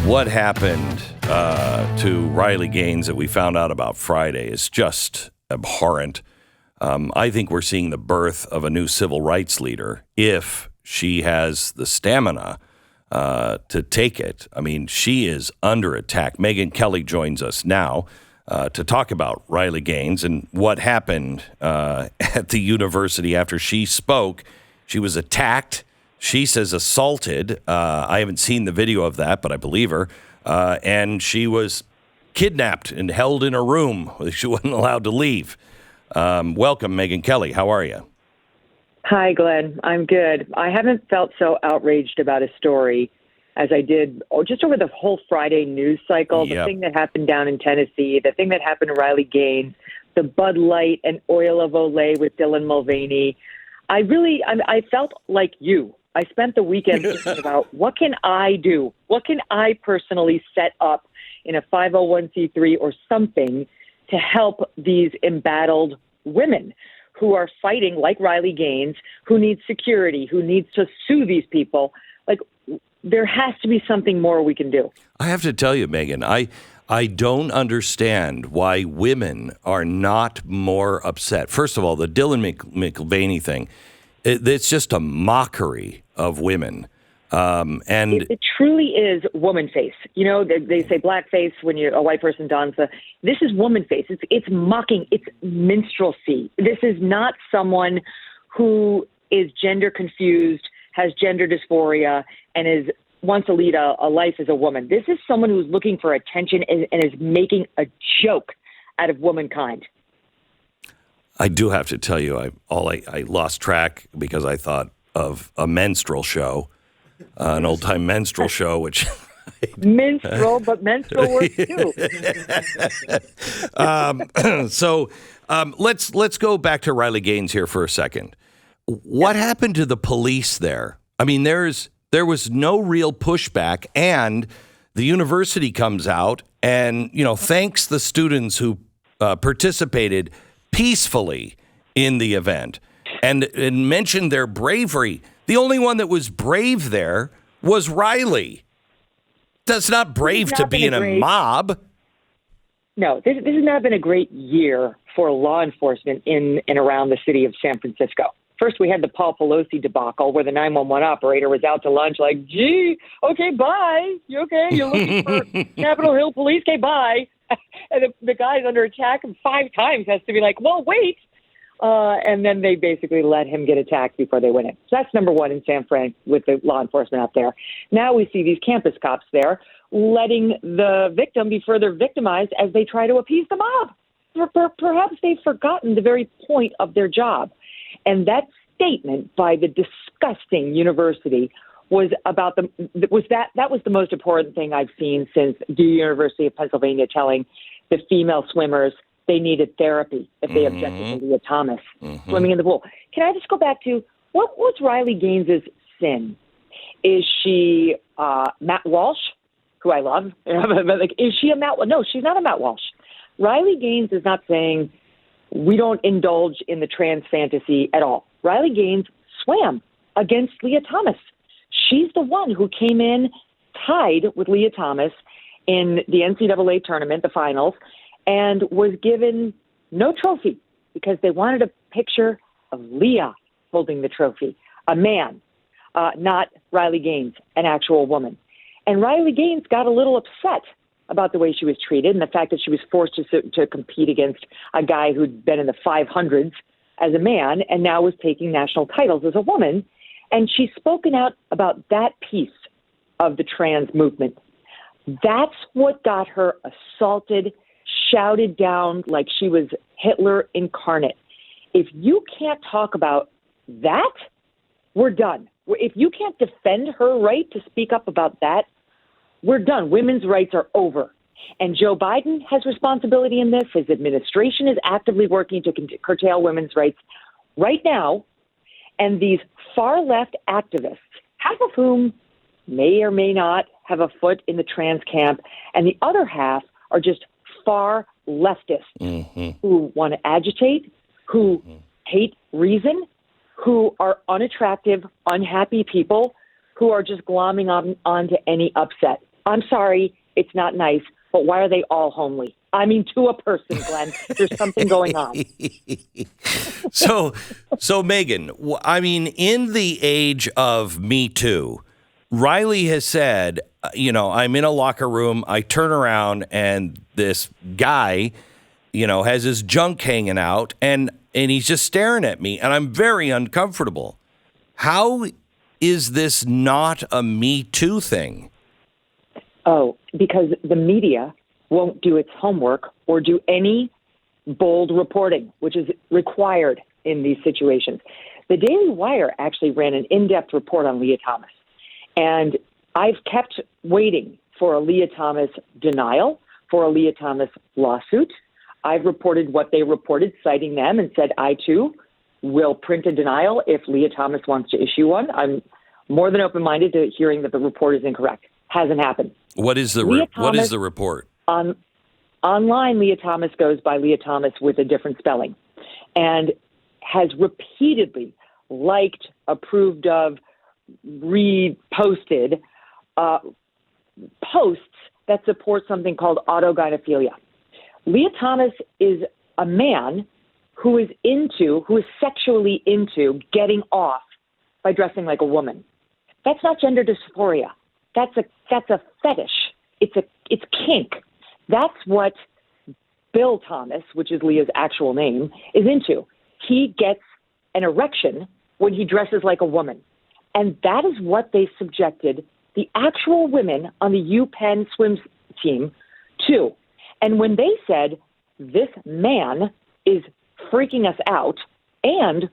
What happened to Riley Gaines that we found out about Friday is just abhorrent. I think we're seeing the birth of a new civil rights leader if she has the stamina to take it. I mean, she is under attack. Megyn Kelly joins us now to talk about Riley Gaines and what happened at the university after she spoke. She was attacked. She says assaulted. I haven't seen the video of that, but I believe her. And she was kidnapped and held in a room. She wasn't allowed to leave. Welcome, Megyn Kelly. How are you? Hi, Glenn. I'm good. I haven't felt so outraged about a story as I did just over the whole Friday news cycle. Yep. The thing that happened down in Tennessee, the thing that happened to Riley Gaines, the Bud Light and Oil of Olay with Dylan Mulvaney. I felt like you. I spent the weekend thinking about what can I do? What can I personally set up in a 501c3 or something to help these embattled women who are fighting, like Riley Gaines, who needs security, who needs to sue these people? Like, there has to be something more we can do. I have to tell you, Megyn, I don't understand why women are not more upset. First of all, the Dylan Mulvaney thing, it's just a mockery of women. And it truly is woman face. You know, they say black face when a white person dons this is woman face. It's mocking. It's minstrelsy. This is not someone who is gender confused, has gender dysphoria, and wants to lead a life as a woman. This is someone who's looking for attention and is making a joke out of womankind. I do have to tell you, I lost track because I thought of a menstrual show, an old-time menstrual show, which... Minstrel, but menstrual works too. So let's go back to Riley Gaines here for a second. What happened to the police there? I mean, there was no real pushback, and the university comes out and, thanks the students who participated peacefully in the event and mentioned their bravery. The only one that was brave there was Riley. That's not brave to be in a mob. No, this has not been a great year for law enforcement in and around the city of San Francisco. First, we had the Paul Pelosi debacle where the 911 operator was out to lunch like, gee, okay, bye. You okay? You're looking for Capitol Hill Police? Okay, bye. And the guy's under attack and 5 times has to be like, well, wait. And then they basically let him get attacked before they went in. So that's number one in San Fran with the law enforcement out there. Now we see these campus cops there letting the victim be further victimized as they try to appease the mob. Perhaps they've forgotten the very point of their job. And that statement by the disgusting university was the most important thing I've seen since the University of Pennsylvania telling the female swimmers they needed therapy if they objected to Leah Thomas swimming in the pool. Can I just go back to what's Riley Gaines's sin? Is she Matt Walsh, who I love? Is she a Matt? No, she's not a Matt Walsh. Riley Gaines is not saying we don't indulge in the trans fantasy at all. Riley Gaines swam against Leah Thomas. She's the one who came in tied with Leah Thomas in the NCAA tournament, the finals, and was given no trophy because they wanted a picture of Leah holding the trophy, a man, not Riley Gaines, an actual woman. And Riley Gaines got a little upset about the way she was treated and the fact that she was forced to compete against a guy who'd been in the 500s as a man and now was taking national titles as a woman. And she's spoken out about that piece of the trans movement. That's what got her assaulted, shouted down like she was Hitler incarnate. If you can't talk about that, we're done. If you can't defend her right to speak up about that, we're done. Women's rights are over. And Joe Biden has responsibility in this. His administration is actively working to curtail women's rights right now. And these far-left activists, half of whom may or may not have a foot in the trans camp, and the other half are just far leftists who want to agitate, who hate reason, who are unattractive, unhappy people, who are just glomming onto any upset. I'm sorry, it's not nice, but why are they all homely? I mean, to a person, Glenn, there's something going on. So Megyn, I mean, in the age of Me Too, Riley has said, I'm in a locker room, I turn around, and this guy, has his junk hanging out, and he's just staring at me, and I'm very uncomfortable. How is this not a Me Too thing? Oh, because the media won't do its homework or do any bold reporting, which is required in these situations. The Daily Wire actually ran an in-depth report on Leah Thomas, and I've kept waiting for a Leah Thomas denial, for a Leah Thomas lawsuit. I've reported what they reported, citing them, and said I, too, will print a denial if Leah Thomas wants to issue one. I'm more than open-minded to hearing that the report is incorrect. Hasn't happened. What is the report? Online, Leah Thomas goes by Leah Thomas with a different spelling and has repeatedly liked, approved of, reposted posts that support something called autogynephilia. Leah Thomas is a man who is sexually into getting off by dressing like a woman. That's not gender dysphoria. That's a fetish. It's kink. That's what Bill Thomas, which is Leah's actual name, is into. He gets an erection when he dresses like a woman. And that is what they subjected the actual women on the UPenn swim team to. And when they said, this man is freaking us out and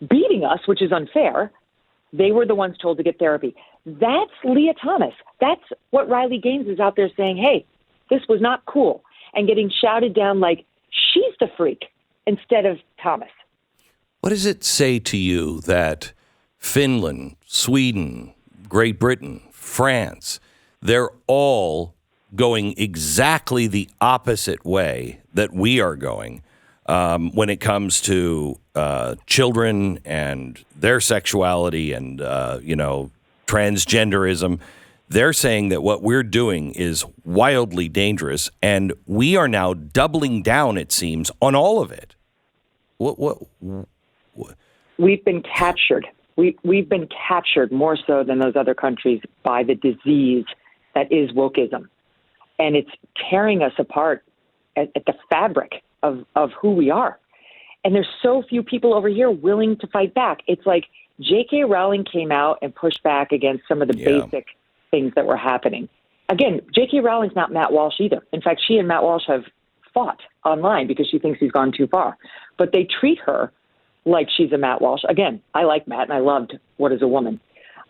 beating us, which is unfair, they were the ones told to get therapy. That's Leah Thomas. That's what Riley Gaines is out there saying, hey, this was not cool, and getting shouted down like she's the freak instead of Thomas. What does it say to you that Finland, Sweden, Great Britain, France, they're all going exactly the opposite way that we are going when it comes to children and their sexuality and, transgenderism? They're saying that what we're doing is wildly dangerous, and we are now doubling down, it seems, on all of it. What? We've been captured. We've been captured more so than those other countries by the disease that is wokeism. And it's tearing us apart at the fabric of who we are. And there's so few people over here willing to fight back. It's like J.K. Rowling came out and pushed back against some of the basic things that were happening. Again, J.K. Rowling's not Matt Walsh either. In fact, she and Matt Walsh have fought online because she thinks he's gone too far. But they treat her like she's a Matt Walsh. Again, I like Matt, and I loved What is a Woman.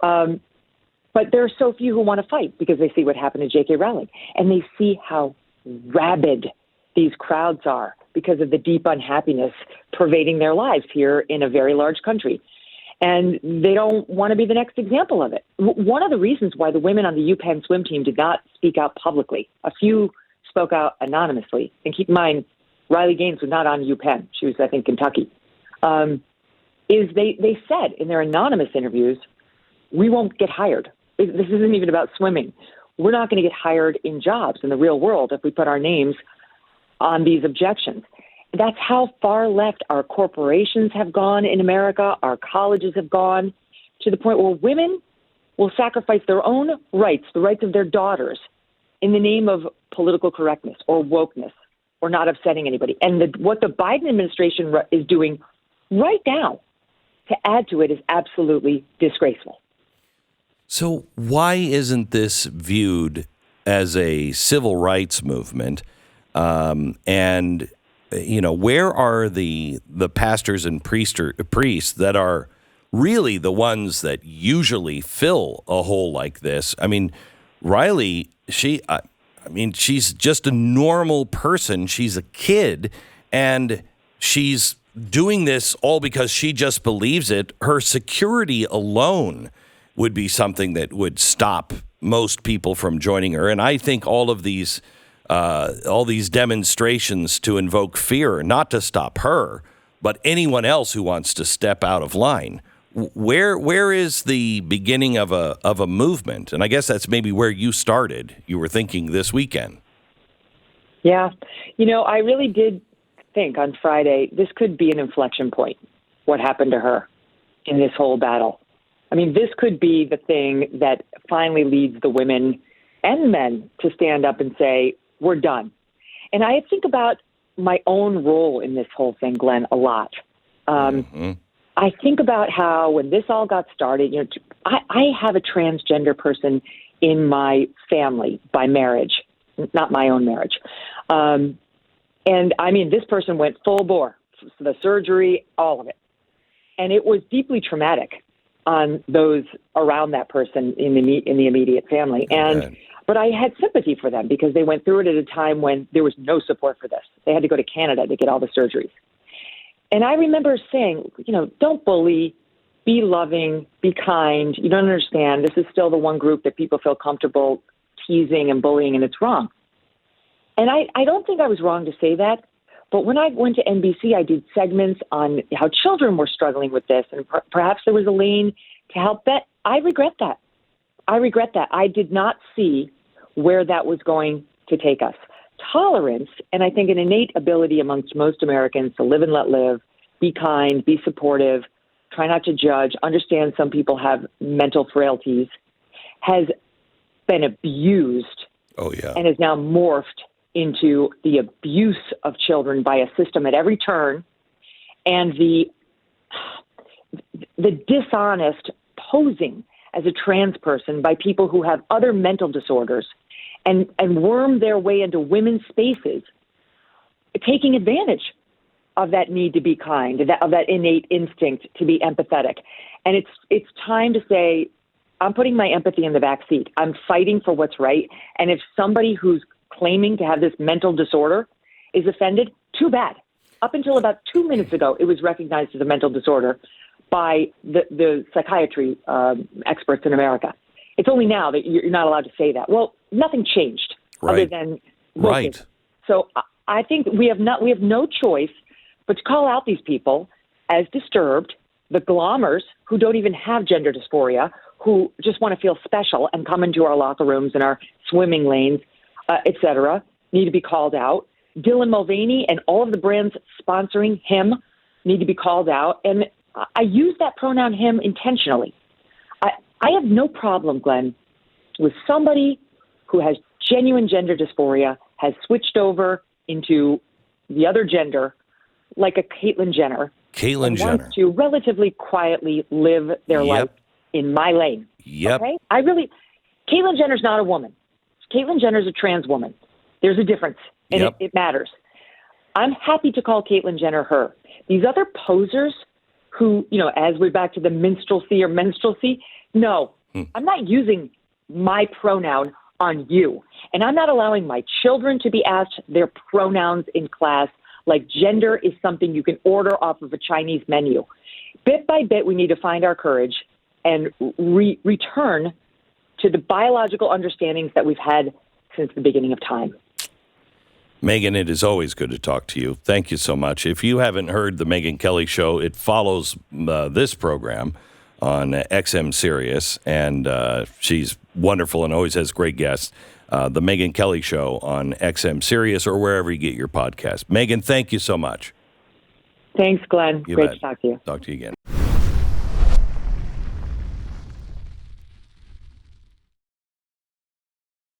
But there are so few who want to fight because they see what happened to J.K. Rowling, and they see how rabid these crowds are because of the deep unhappiness pervading their lives here in a very large country. And they don't want to be the next example of it. One of the reasons why the women on the UPenn swim team did not speak out publicly, a few spoke out anonymously, and keep in mind, Riley Gaines was not on UPenn. She was, I think, Kentucky, is they said in their anonymous interviews, we won't get hired. This isn't even about swimming. We're not going to get hired in jobs in the real world if we put our names on these objections. That's how far left our corporations have gone in America, our colleges have gone, to the point where women will sacrifice their own rights, the rights of their daughters, in the name of political correctness or wokeness or not upsetting anybody. And what the Biden administration is doing right now to add to it is absolutely disgraceful. So why isn't this viewed as a civil rights movement? Where are the pastors and priests that are really the ones that usually fill a hole like this? I mean, Riley, she's just a normal person. She's a kid, and she's doing this all because she just believes it. Her security alone would be something that would stop most people from joining her. And I think all these demonstrations to invoke fear, not to stop her, but anyone else who wants to step out of line, Where is the beginning of a movement? And I guess that's maybe where you started. You were thinking this weekend. Yeah. I really did think on Friday, this could be an inflection point, what happened to her in this whole battle. I mean, this could be the thing that finally leads the women and men to stand up and say, we're done. And I think about my own role in this whole thing, Glenn, a lot. I think about how when this all got started, I have a transgender person in my family by marriage, not my own marriage. And I mean, this person went full bore, the surgery, all of it. And it was deeply traumatic on those around that person in the immediate family. But I had sympathy for them because they went through it at a time when there was no support for this. They had to go to Canada to get all the surgeries. And I remember saying, don't bully, be loving, be kind. You don't understand. This is still the one group that people feel comfortable teasing and bullying, and it's wrong. And I don't think I was wrong to say that. But when I went to NBC, I did segments on how children were struggling with this, and perhaps there was a lane to help that. I regret that. I did not see where that was going to take us. Tolerance, and I think an innate ability amongst most Americans to live and let live, be kind, be supportive, try not to judge, understand some people have mental frailties, has been abused and is now morphed into the abuse of children by a system at every turn, and the dishonest posing as a trans person by people who have other mental disorders and worm their way into women's spaces, taking advantage of that need to be kind, of that innate instinct to be empathetic. And it's time to say, I'm putting my empathy in the back seat. I'm fighting for what's right. And if somebody who's claiming to have this mental disorder is offended, too bad. Up until about 2 minutes ago, it was recognized as a mental disorder by the psychiatry experts in America. It's only now that you're not allowed to say that. Well, nothing changed other than looking. So I think we have no choice but to call out these people as disturbed, the glommers who don't even have gender dysphoria, who just want to feel special and come into our locker rooms and our swimming lanes, et cetera, need to be called out. Dylan Mulvaney and all of the brands sponsoring him need to be called out. And I use that pronoun him intentionally. I have no problem, Glenn, with somebody who has genuine gender dysphoria, has switched over into the other gender, like a Caitlyn Jenner. Wants to relatively quietly live their life in my lane. Okay? Caitlyn Jenner's not a woman. Caitlyn Jenner's a trans woman. There's a difference, and it matters. I'm happy to call Caitlyn Jenner her. These other posers who, as we're back to the minstrelsy or menstrualcy, no, I'm not using my pronoun on you. And I'm not allowing my children to be asked their pronouns in class like gender is something you can order off of a Chinese menu. Bit by bit, we need to find our courage and return to the biological understandings that we've had since the beginning of time. Megyn, it is always good to talk to you. Thank you so much. If you haven't heard the Megyn Kelly Show, it follows this program on XM Sirius, and she's wonderful and always has great guests. The Megyn Kelly Show on XM Sirius or wherever you get your podcast. Megyn, thank you so much. Thanks, Glenn. Great to talk to you. Talk to you again.